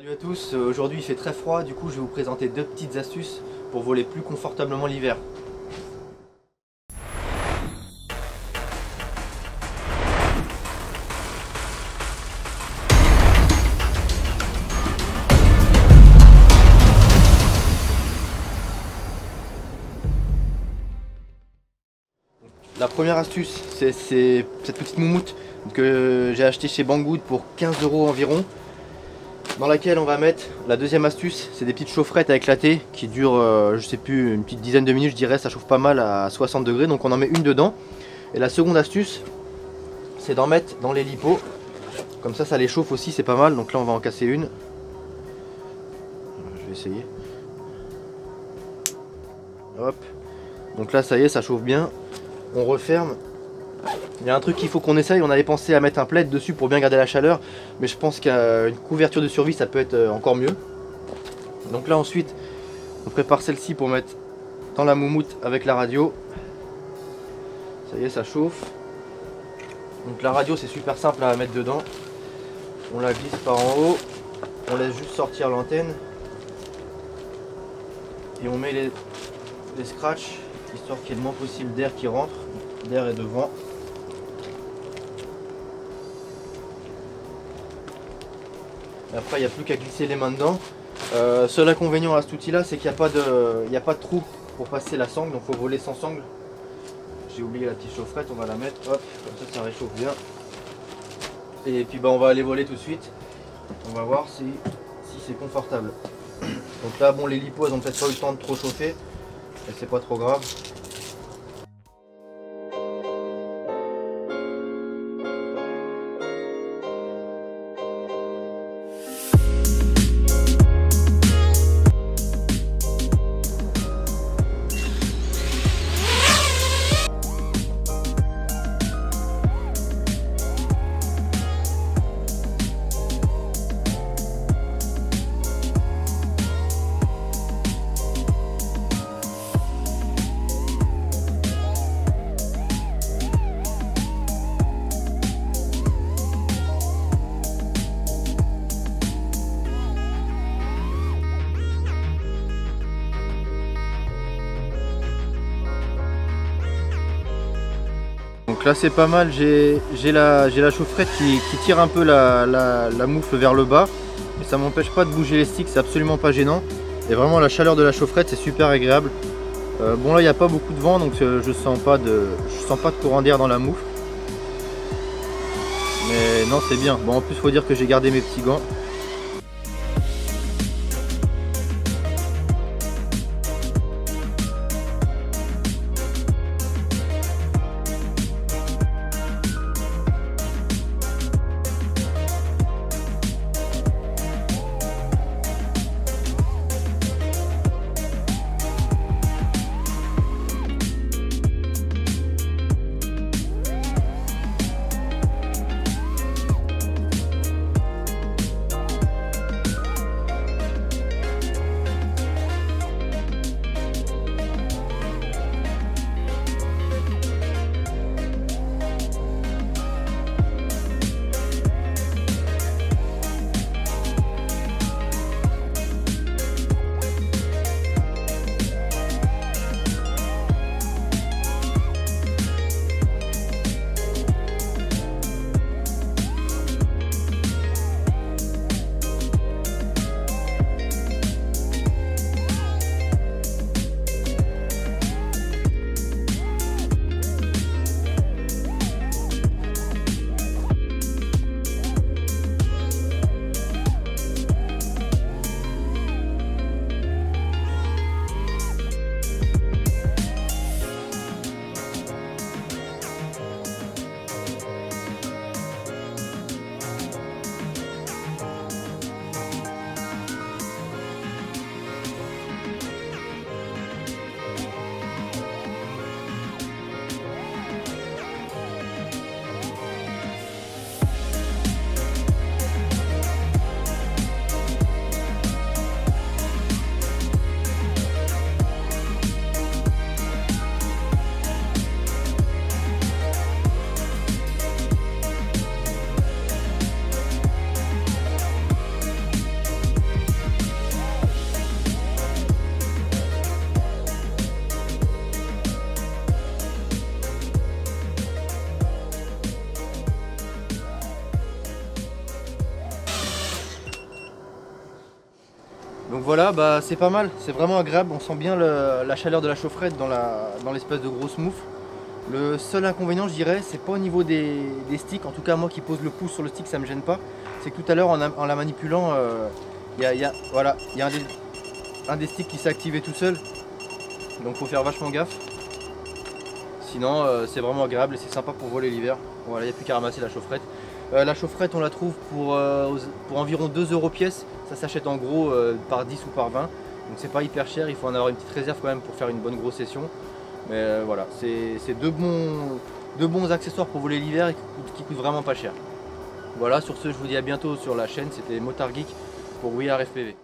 Salut à tous, aujourd'hui il fait très froid, du coup je vais vous présenter deux petites astuces pour voler plus confortablement l'hiver. La première astuce, c'est cette petite moumoute que j'ai acheté chez Banggood pour 15 € environ, dans laquelle on va mettre la deuxième astuce. C'est des petites chaufferettes à éclater qui durent, je sais plus, une petite dizaine de minutes, je dirais. Ça chauffe pas mal à 60 degrés, donc on en met une dedans. Et la seconde astuce, c'est d'en mettre dans les lipots, comme ça les chauffe aussi, c'est pas mal. Donc là on va en casser une, je vais essayer. Hop, donc là ça y est, ça chauffe bien. On referme. Il y a un truc qu'il faut qu'on essaye, on avait pensé à mettre un plaid dessus pour bien garder la chaleur, mais je pense qu'une couverture de survie ça peut être encore mieux. Donc là ensuite on prépare celle-ci pour mettre dans la moumoute avec la radio. Ça y est, ça chauffe. Donc la radio c'est super simple à mettre dedans. On la glisse par en haut, on laisse juste sortir l'antenne et on met les scratchs histoire qu'il y ait le moins possible d'air qui rentre, d'air et de vent. Et après il n'y a plus qu'à glisser les mains dedans. Seul inconvénient à cet outil là, c'est qu'il n'y a pas de trou pour passer la sangle, donc il faut voler sans sangle. J'ai oublié la petite chaufferette, on va la mettre, hop, comme ça réchauffe bien. Et puis on va aller voler tout de suite. On va voir si c'est confortable. Donc là bon, les lipos elles ont peut-être pas eu le temps de trop chauffer, mais c'est pas trop grave. Donc là c'est pas mal, j'ai la chaufferette qui tire un peu la moufle vers le bas, mais ça m'empêche pas de bouger les sticks, c'est absolument pas gênant. Et vraiment la chaleur de la chaufferette c'est super agréable. Bon là il n'y a pas beaucoup de vent, donc je sens pas de courant d'air dans la moufle. Mais non, c'est bien. Bon, en plus faut dire que j'ai gardé mes petits gants. Donc voilà, bah, c'est pas mal, c'est vraiment agréable, on sent bien la chaleur de la chaufferette dans l'espèce de grosse moufle. Le seul inconvénient, je dirais, c'est pas au niveau des sticks, en tout cas moi qui pose le pouce sur le stick, ça me gêne pas. C'est que tout à l'heure en la manipulant, voilà, y a un des sticks qui s'est activé tout seul, donc faut faire vachement gaffe. Sinon c'est vraiment agréable et c'est sympa pour voler l'hiver. Voilà, il n'y a plus qu'à ramasser la chaufferette. La chaufferette on la trouve pour environ 2 € pièce, ça s'achète en gros par 10 ou par 20, donc c'est pas hyper cher, il faut en avoir une petite réserve quand même pour faire une bonne grosse session. Mais voilà, c'est deux bons accessoires pour voler l'hiver et qui coûtent vraiment pas cher. Voilà, sur ce je vous dis à bientôt sur la chaîne, c'était Motard Geek pour We Are FPV.